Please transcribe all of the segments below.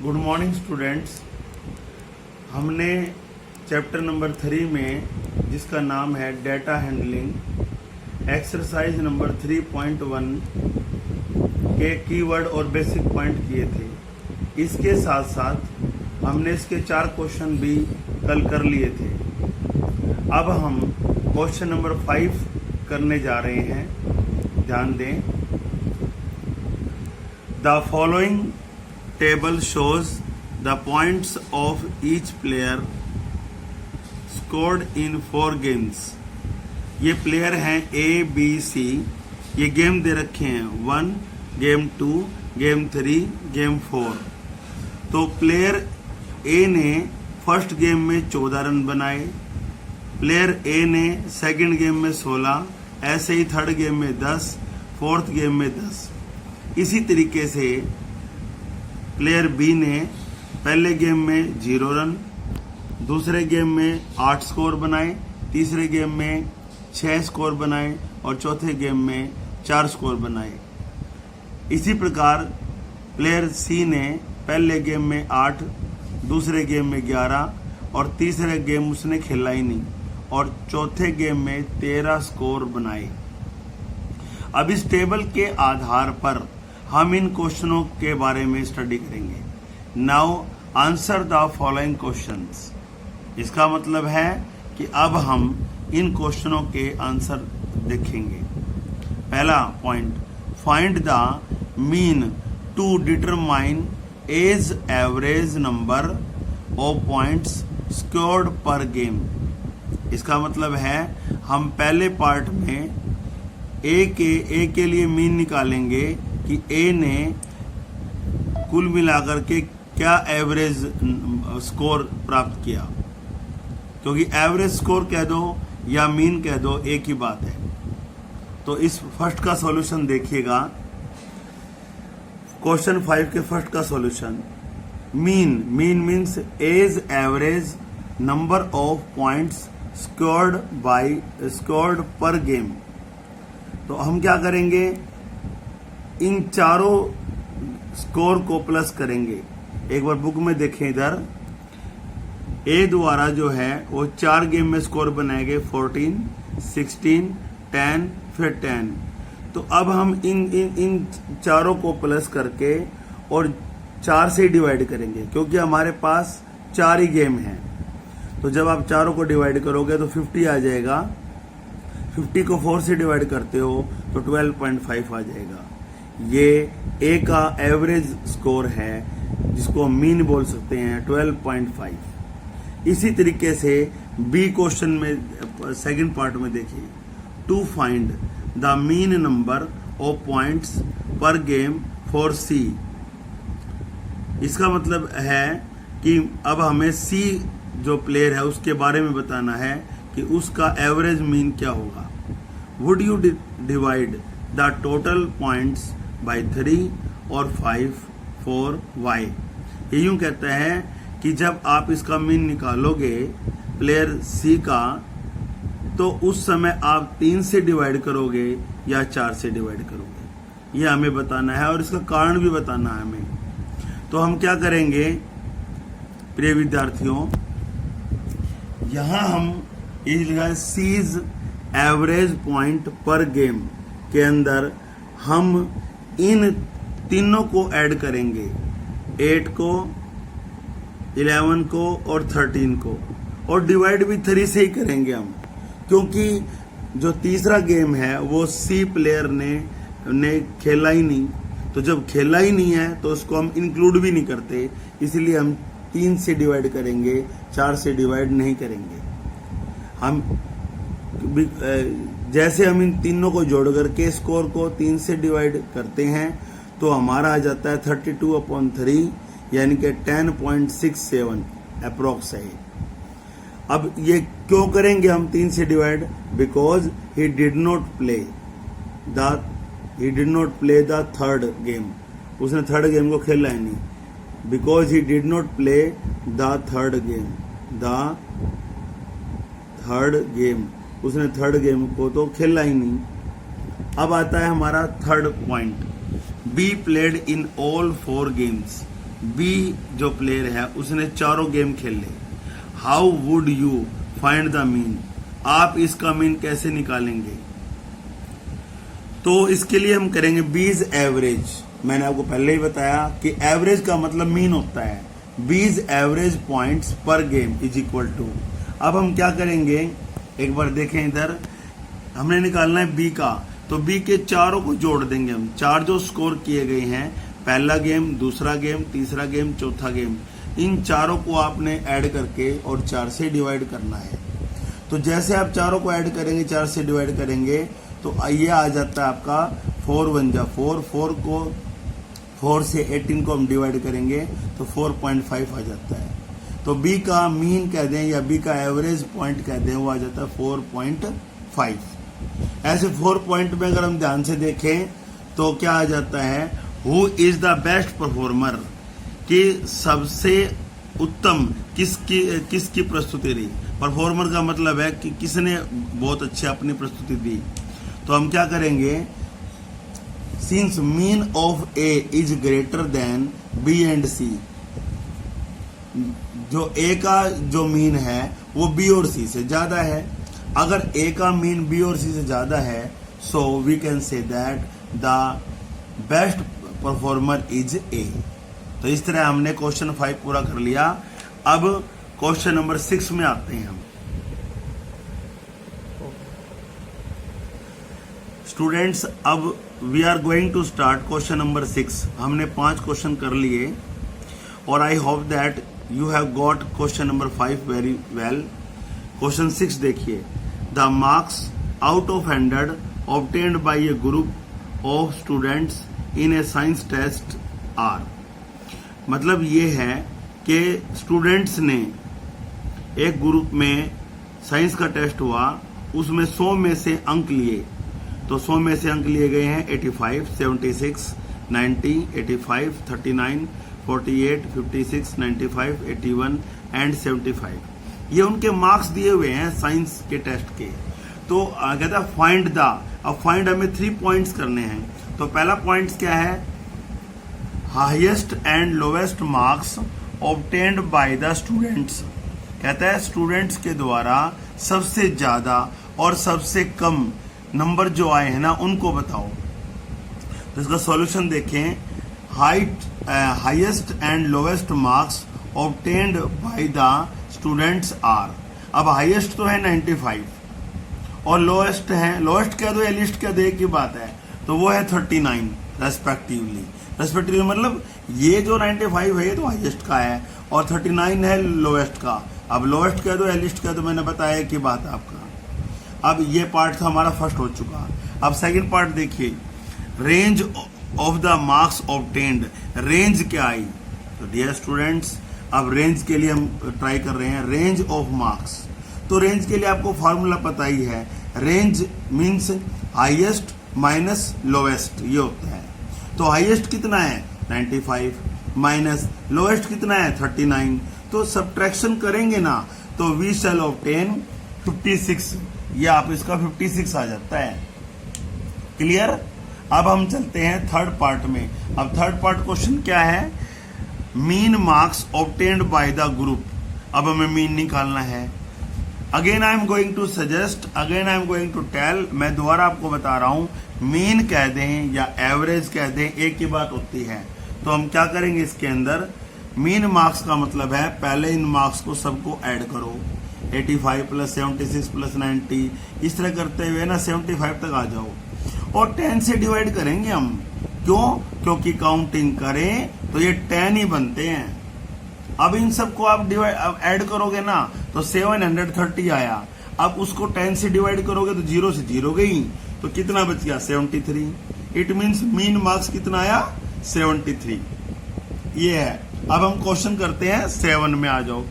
Good morning students. हमने chapter number 3 में, जिसका नाम है डेटा हैंडलिंग, एक्सरसाइज नंबर 3.1 के कीवर्ड और बेसिक पॉइंट किए थे। इसके साथ साथ हमने इसके 4 क्वेश्चन भी कल कर लिए थे। अब हम क्वेश्चन नंबर 5 करने जा रहे हैं। ध्यान दें। The following table shows the points of each player scored in 4 games। ये प्लेयर हैं A, B, C। ये गेम दे रखे हैं 1, गेम 2, गेम 3, गेम 4। तो प्लेयर A ने फर्स्ट गेम में 14 रन बनाए, प्लेयर A ने सेकंड गेम में 16, ऐसे ही थर्ड गेम में 10, फोर्थ गेम में 10। इसी तरीके से प्लेयर बी ने पहले गेम में 0 रन, दूसरे गेम में 8 स्कोर बनाए, तीसरे गेम में 6 स्कोर बनाए और चौथे गेम में 4 स्कोर बनाए। इसी प्रकार प्लेयर सी ने पहले गेम में 8, दूसरे गेम में 11 और तीसरे गेम उसने खेला ही नहीं और चौथे गेम में 13 स्कोर बनाए। अब इस टेबल के आधार पर हम इन क्वेश्चनों के बारे में स्टडी करेंगे। Now answer the following questions. इसका मतलब है कि अब हम इन क्वेश्चनों के आंसर देखेंगे। पहला point, find the mean to determine as average number of points scored per game. इसका मतलब है हम पहले पार्ट में ए के लिए मीन निकालेंगे कि ए ने कुल मिलाकर के क्या एवरेज स्कोर प्राप्त किया, क्योंकि एवरेज स्कोर कह दो या मीन कह दो एक ही बात है। तो इस फर्स्ट का सॉल्यूशन देखिएगा। क्वेश्चन 5 के फर्स्ट का solution, mean means as average number of points scored per game. तो हम क्या करेंगे, इन चारों स्कोर को प्लस करेंगे। एक बार बुक में देखें, इधर ए द्वारा जो है वो 4 गेम में स्कोर बनाएंगे, 14, 16, 10 फिर 10। तो अब हम इन चारों को प्लस करके और 4 से डिवाइड करेंगे, क्योंकि हमारे पास 4 ही गेम हैं। तो जब आप चारों को डिवाइड करोगे तो 50 आ जाएगा। 50 को 4 से डिवाइड करते हो तो 12.5 आ जाएगा। ये ए का एवरेज स्कोर है, जिसको मीन बोल सकते हैं, 12.5। इसी तरीके से बी क्वेश्चन में सेकंड पार्ट में देखिए, to find the mean number of points per game for C. इसका मतलब है कि अब हमें सी जो प्लेयर है उसके बारे में बताना है कि उसका एवरेज मीन क्या होगा। Would you divide the total points by 3 और 5 4 वाई। ये यूं कहता है कि जब आप इसका मीन निकालोगे प्लेयर सी का, तो उस समय आप 3 से डिवाइड करोगे या 4 से डिवाइड करोगे, ये हमें बताना है और इसका कारण भी बताना है हमें। तो हम क्या करेंगे प्रिय विद्यार्थियों, यहां हम ये लिखा है सीज एवरेज पॉइंट पर गेम के अंदर हम इन तीनों को ऐड करेंगे, 8 को, 11 को और 13 को, और डिवाइड भी 3 से ही करेंगे हम, क्योंकि जो तीसरा गेम है वो सी प्लेयर ने खेला ही नहीं। तो जब खेला ही नहीं है तो उसको हम इंक्लूड भी नहीं करते, इसलिए हम 3 से डिवाइड करेंगे, 4 से डिवाइड नहीं करेंगे। हम जैसे हम इन तीनों को जोड़ करके स्कोर को 3 से डिवाइड करते हैं तो हमारा आ जाता है 32/3, यानी कि 10.67 अप्रोक्स है। अब ये क्यों करेंगे हम 3 से divide, because he did not play the third game. उसने थर्ड गेम को खेला ही नहीं। Because he did not play the third game, उसने थर्ड गेम को तो खेला ही नहीं। अब आता है हमारा third point, B played in all 4 games. B जो प्लेयर है उसने चारों गेम खेले, how would you find the mean, आप इसका मीन कैसे निकालेंगे? तो इसके लिए हम करेंगे बीज एवरेज। मैंने आपको पहले ही बताया कि एवरेज का मतलब मीन होता है, बीज average points per game is equal to. अब हम क्या करेंगे, एक बार देखें इधर, हमने निकालना है बी का, तो बी के चारों को जोड़ देंगे हम। चार जो स्कोर किए गए हैं, पहला गेम, दूसरा गेम, तीसरा गेम, चौथा गेम, इन चारों को आपने ऐड करके और 4 से डिवाइड करना है। तो जैसे आप चारों को ऐड करेंगे, 4 से डिवाइड करेंगे, तो ये आ जाता है आपका 4 1 जा 4, 4 से 18 को हम डिवाइड करेंगे तो 4.5 आ जाता है। तो बी का मीन कह दें या बी का एवरेज पॉइंट कह दें, वो आ जाता है 4.5। ऐसे 4 पॉइंट में अगर हम ध्यान से देखें तो क्या आ जाता है, who is the best performer, कि सबसे उत्तम किसकी प्रस्तुति रही। परफॉर्मर का मतलब है कि किसने बहुत अच्छी अपनी प्रस्तुति दी। तो हम क्या करेंगे, since mean of A is greater than B and C, जो ए का जो मीन है वो बी और सी से ज्यादा है। अगर ए का मीन बी और सी से ज्यादा है, so we can say that the best performer is A. तो इस तरह हमने क्वेश्चन 5 पूरा कर लिया। अब क्वेश्चन नंबर 6 में आते हैं हम। स्टूडेंट्स, अब we are going to start question number 6। हमने 5 क्वेश्चन कर लिए और I hope that you have got question number 5 very well. Question 6 देखिए, the marks out of 100 obtained by a group of students in a science test are. मतलब ये है कि students ने एक ग्रुप में साइंस का टेस्ट हुआ, उसमें 100 में से अंक लिए। तो 100 में से अंक लिए गए हैं 85, 76, 90, 85, 39, 48, 56, 95, 81 एंड 75। ये उनके मार्क्स दिए हुए हैं साइंस के टेस्ट के। तो कहता है फाइंड द, अब फाइंड हमें 3 पॉइंट्स करने हैं। तो पहला पॉइंट्स क्या है, highest and lowest marks obtained by the students. कहता है स्टूडेंट्स के द्वारा सबसे ज्यादा और सबसे कम नंबर जो आए हैं ना, उनको बताओ। तो इसका सॉल्यूशन देखें, highest and lowest marks obtained by the students are. अब हाईएस्ट तो है 95 और लोएस्ट है, लोएस्ट कह दो या लिस्ट कह दो, एक ही बात है, तो वो है 39 रेस्पेक्टिवली मतलब ये जो 95 है ये तो हाईएस्ट का है और 39 है लोएस्ट का। अब लोएस्ट कह दो या लिस्ट कह दो, मैंने बताया कि बात है आपका। अब ये पार्ट था हमारा फर्स्ट हो चुका। अब सेकंड पार्ट देखिए, range of the marks obtained. Range क्या आई, तो डियर स्टूडेंट्स अब रेंज के लिए हम ट्राई कर रहे हैं, रेंज ऑफ मार्क्स। तो रेंज के लिए आपको फॉर्मूला पता ही है, range means highest minus lowest, ये होता है। तो हाईएस्ट कितना है 95 माइनस लोएस्ट कितना है 39। तो सब्ट्रैक्शन करेंगे ना तो वी शैल ऑब्टेन 56, ये आप इसका 56 आ जाता है। क्लियर। अब हम चलते हैं थर्ड पार्ट में। अब थर्ड पार्ट क्वेश्चन क्या है, mean marks obtained by the group. अब हमें मीन निकालना है। Again I am going to suggest, again I am going to tell, मैं दोबारा आपको बता रहा हूं, मीन कह दें या एवरेज कह दें एक ही बात होती है। तो हम क्या करेंगे इसके अंदर, मीन मार्क्स का मतलब है पहले इन मार्क्स को सबको ऐड करो, 85 प्लस 76 प्लस 90, इस तरह करते हुए ना 75 तक आ जाओ और 10 से डिवाइड करेंगे हम। क्यों, क्योंकि काउंटिंग करें तो ये 10 ही बनते हैं। अब इन सबको आप डिवाइड ऐड करोगे ना तो 730 आया। अब उसको 10 से डिवाइड करोगे तो 0 से 0 गई, तो कितना बच गया 73। इट मीन्स मीन मार्क्स कितना आया 73, ये है। अब हम क्वेश्चन करते हैं 7 में, आ जाओ।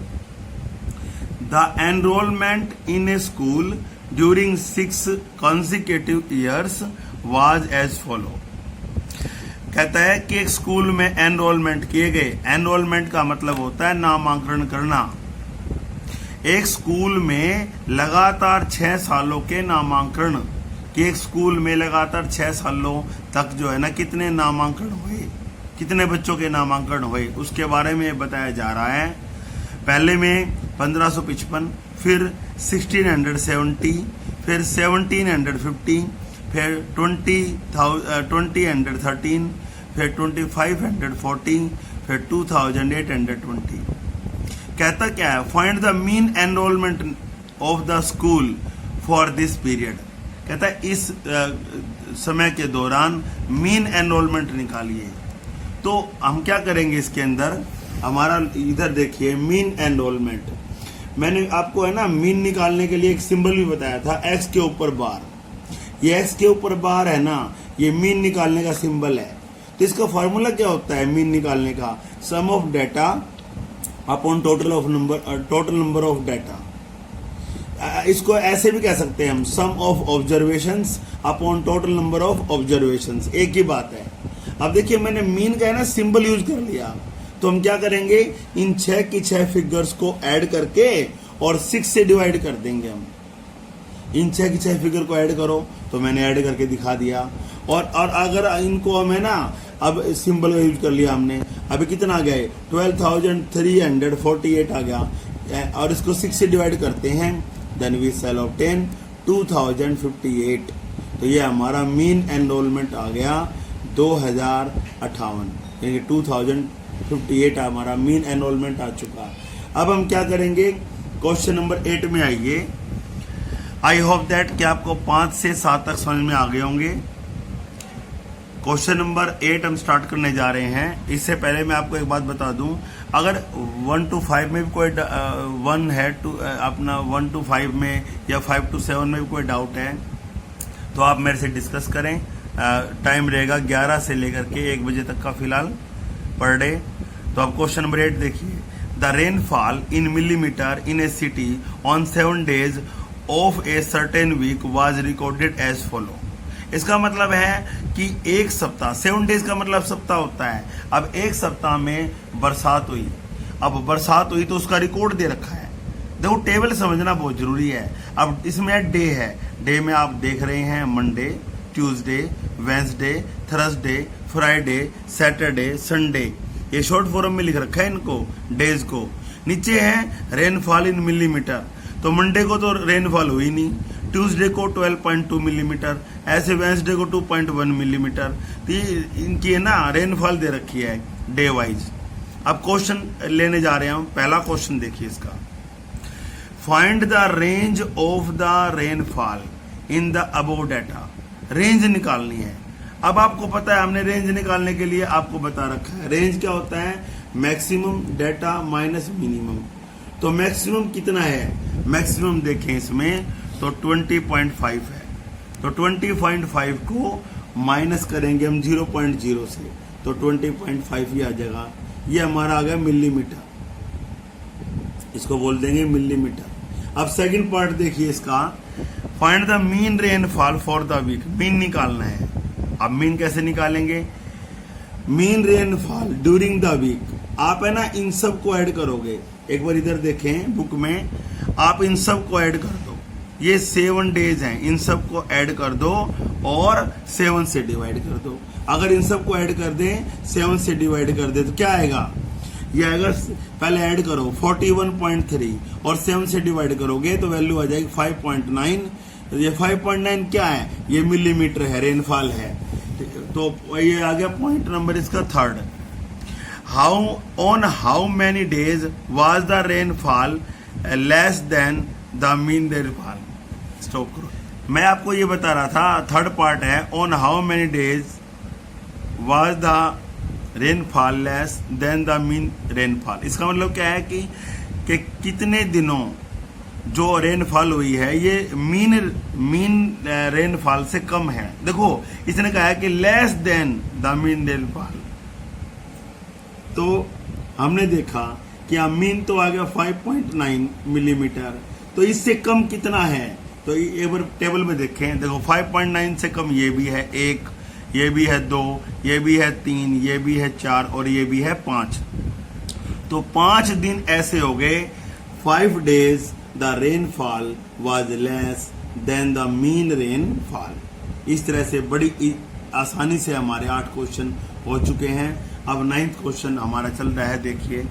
The enrolment in A school during 6 consecutive years was as follow। कहता है कि एक स्कूल में एनरोलमेंट किए गए, एनरोलमेंट का मतलब होता है नामांकन करना। एक स्कूल में लगातार 6 सालों के नामांकन, कि एक स्कूल में लगातार 6 सालों तक जो है ना कितने नामांकन हुए। कितने बच्चों के नामांकन हुए उसके बारे में बताया जा रहा है। पहले में 1555, फिर 1670, फिर 1750, फिर 2013, फिर 2540, फिर 2820। कहता क्या है, find the mean enrolment of the school for this period. कहता है इस समय के दौरान मीन एनरोलमेंट निकालिए। तो हम क्या करेंगे इसके अंदर, हमारा इधर देखिए मीन एनरोलमेंट। मैंने आपको है ना मीन निकालने के लिए एक सिंबल भी बताया था, एक्स के ऊपर बार। ये एक्स के ऊपर बार है ना, ये मीन निकालने का सिंबल है। तो इसका फॉर्मूला क्या होता है मीन निकालने का, sum of data upon total number of data. इसको ऐसे भी कह सकते हैं हम, sum of observations upon total number of observations, एक ही बात है। अब देखिए मैंने मीन का है ना सिंबल यूज कर लिया, तो हम क्या करेंगे, इन 6 की 6 फिगर्स को ऐड करके और 6 से डिवाइड कर देंगे हम। इन 6 की 6 फिगर को ऐड करो, तो मैंने ऐड करके दिखा दिया। और अगर इनको हमें ना, अब सिंबल का यूज कर लिया हमने, अभी कितना आ गया, 12,348 आ गया, और इसको 6 से डिवाइड करते हैं, देन वी शैल ऑब्टेन 2058। तो ये हमारा मीन एनरोलमेंट आ गया 2058, यानी 2058 हमारा मीन एनरोलमेंट आ चुका। अब हम क्या करेंगे, क्वेश्चन नंबर 8 में आइए। आई होप दैट कि आपको 5 से 7 तक समझ में आ गए होंगे। क्वेश्चन नंबर 8 हम स्टार्ट करने जा रहे हैं। इससे पहले मैं आपको एक बात बता दूं, अगर 1 to 5 में भी कोई 1 है अपना 1 to 5 में या 5 to 7 में भी कोई डाउट है तो आप मेरे से डिस्कस करें। टाइम रहेगा 11 से लेकर के 1 बजे तक का फिलहाल पर डे। तो अब क्वेश्चन नंबर 8 देखिए, the rainfall in millimetre in a city on 7 days of a certain week was recorded as follow. इसका मतलब है कि एक सप्ताह, 7 days का मतलब सप्ताह होता है। अब एक सप्ताह में बरसात हुई, अब बरसात हुई तो उसका रिकॉर्ड दे रखा है। देखो टेबल समझना बहुत जरूरी है। अब इसमें डे है, डे में आप देख रहे हैं Monday, Tuesday, Wednesday, Thursday, Friday, Saturday, Sunday, ये शॉर्ट फॉर्म में लिख रखा है इनको डेज को। नीचे है रेनफॉल इन मिलीमीटर, तो मंडे को तो रेनफॉल हुई नहीं, ट्यूसडे को 12.2 मिलीमीटर, ऐसे वेंसडे को 2.1 मिलीमीटर। तो इनकी है ना रेनफॉल दे रखी है डे वाइज। अब क्वेश्चन लेने जा रहे हैं हम। पहला क्वेश्चन देखिए इसका, find the range of the rainfall in the above data. Range निकालनी है। अब आपको पता है हमने रेंज निकालने के लिए आपको बता रखा है, रेंज क्या होता है, मैक्सिमम डेटा माइनस मिनिमम। तो मैक्सिमम कितना है, मैक्सिमम देखें इसमें तो 20.5 है, तो 20.5 को माइनस करेंगे हम 0.0 से, तो 20.5 ही आ जाएगा। ये हमारा आ गया मिलीमीटर, इसको बोल देंगे मिलीमीटर। अब सेकंड पार्ट देखिए इसका, find the mean rainfall for the week. Mean निकालना है। अब मीन कैसे निकालेंगे, mean rainfall during the week. आप है ना इन सब को ऐड करोगे, एक बार इधर देखें बुक में, आप इन सब को ऐड कर दो। ये 7 days हैं, इन सब को ऐड कर दो और 7 से डिवाइड कर दो। अगर इन सब को ऐड कर दें, 7 से डिवाइड कर दे तो क्या आएगा, ये अगर पहले ऐड करो 41.3 और 7 से डिवाइड करोगे तो वैल्यू आ जाएगी 5.9। ये 5.9 क्या है, ये मिलीमीटर है, रेनफॉल है। तो ये आ गया पॉइंट नंबर इसका 3rd। On how many days was the rainfall less than the mean rainfall. Stop करो, मैं आपको ये बता रहा था, 3rd पार्ट है, on how many days was the rainfall less than the mean rainfall. इसका मतलब क्या है कि कितने दिनों जो रेनफॉल हुई है ये मीन रेनफॉल से कम है। देखो इसने कहा है कि less than the mean rainfall, तो हमने देखा कि मीन तो आ गया 5.9 मिलीमीटर, तो इससे कम कितना है, तो एक बार टेबल में देखें। देखो 5.9 से कम ये भी है 1, ये भी है 2, ये भी है 3, ये भी है 4 और ये भी है 5। तो 5 दिन ऐसे हो गए, 5 days the rainfall was less than the mean rainfall. इस तरह से बड़ी आसानी से हमारे 8 क्वेश्चन हो चुके हैं। अब 9th क्वेश्चन हमारा चल रहा है, देखिए।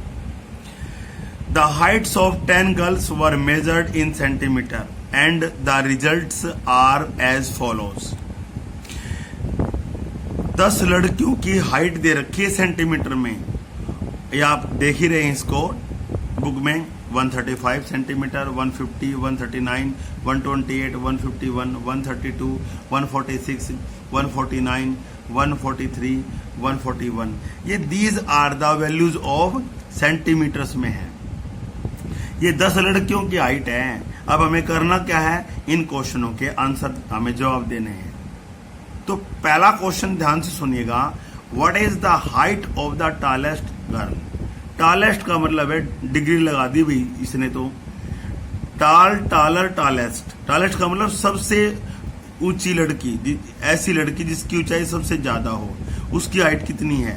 The heights of 10 girls were measured in centimetre and the results are as follows. 10 लड़कियों की हाइट दे रखी है सेंटीमीटर में, या आप देख ही रहे हैं इसको बुक में। 135 सेंटीमीटर, 150, 139, 128, 151, 132, 146, 149, 143, 141। ये these are the values of centimetres में है। ये 10 लड़कियों की हाइट है। अब हमें करना क्या है, इन क्वेश्चनों के आंसर हमें जवाब देने हैं। तो पहला क्वेश्चन ध्यान से सुनिएगा, what is the height of the tallest girl. Tallest का मतलब है, डिग्री लगा दी भाई इसने तो, टॉलर टॉलेस्ट। टॉलेस्ट का मतलब सबसे ऊंची लड़की, ऐसी लड़की जिसकी ऊंचाई सबसे ज्यादा हो, उसकी हाइट कितनी है।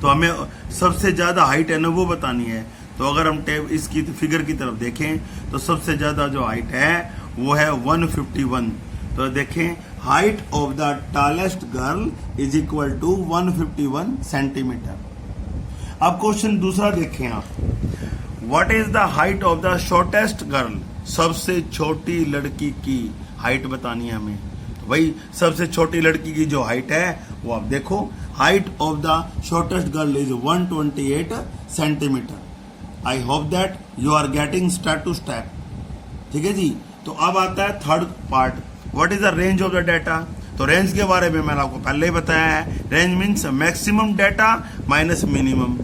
तो हमें सबसे ज्यादा हाइट है ना वो बतानी है। तो अगर हम इसकी फिगर की तरफ देखें तो सबसे ज्यादा जो हाइट है वो है 151। तो देखें, height of the tallest girl is equal to 151 centimetre. अब क्वेश्चन दूसरा देखें आप, what is the height of the shortest girl. सबसे छोटी लड़की की हाइट बतानी है हमें। तो भाई सबसे छोटी लड़की की जो हाइट है वो आप देखो, height of the shortest girl is 128 centimetre. I hope that you are getting step to step, ठीक है जी। तो अब आता है third part, what is the range of the data. तो रेंज के बारे में मैंने आपको पहले ही बताया है। Range means maximum data minus minimum,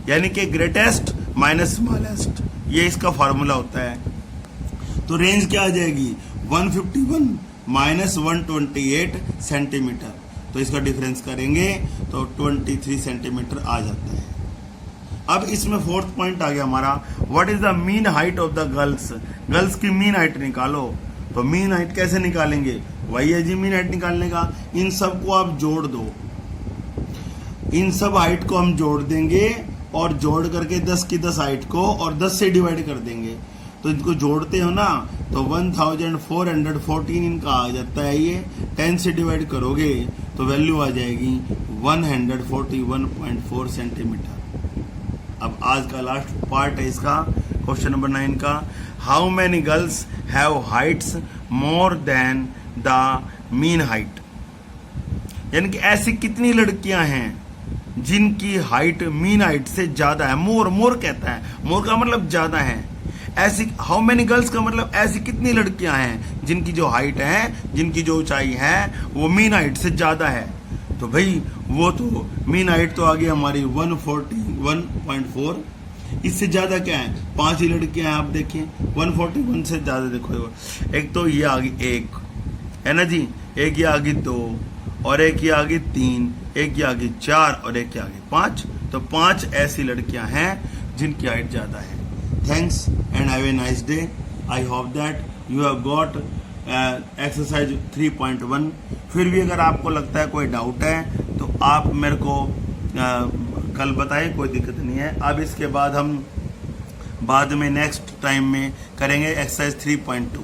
यानी कि ग्रेटेस्ट माइनस स्मॉलेस्ट, ये इसका फॉर्मूला होता है। तो रेंज क्या आ जाएगी, 151 माइनस 128 सेंटीमीटर। तो इसका डिफरेंस करेंगे तो 23 सेंटीमीटर आ जाता है। अब इसमें फोर्थ पॉइंट आ गया हमारा, what is the mean height of the girls. Girls की मीन हाइट निकालो। तो मीन हाइट कैसे निकालेंगे, वही है जी मीन हाइट निकालने का। इन सब को आप जोड़ दो, इन सब हाइट को हम जोड़ देंगे और जोड़ करके 10 की 10 हाइट को और 10 से डिवाइड कर देंगे। तो इनको जोड़ते हो ना तो 1414 इनका आ जाता है। ये 10 से डिवाइड करोगे तो वैल्यू आ जाएगी 141.4 सेंटीमीटर। अब आज का लास्ट पार्ट है इसका, क्वेश्चन नंबर 9 का, how many girls have Heights more than the mean height. यानी कि ऐसी कितनी लड़कियां हैं जिनकी हाइट मीन हाइट से ज्यादा है। मोर कहता है, मोर का मतलब ज्यादा है। ऐसी हाउ मेनी गर्ल्स का मतलब ऐसी कितनी लड़कियां हैं जिनकी जो हाइट है, जिनकी जो ऊंचाई है वो मीन हाइट से ज्यादा है। तो भाई वो तो मीन हाइट तो आ गई हमारी 141.4। इससे ज्यादा क्या है, 5 ही लड़कियां हैं। आप देखिए 141 से ज्यादा देखो, एक तो ये आ गई 1 है ना जी, एक ये आ गई 2 और एक ये आ गई 3, एक ये आ गई 4 और एक ये आ गई 5। तो 5 ऐसी लड़कियां हैं जिनकी हाइट ज्यादा है। Thanks and have a nice day. I hope that you have got exercise 3.1। फिर भी अगर आपको लगता है कोई डाउट है तो आप मेरे को कल बताएं, कोई दिक्कत नहीं है। अब इसके बाद हम बाद में नेक्स्ट टाइम में करेंगे एक्सरसाइज 3.2।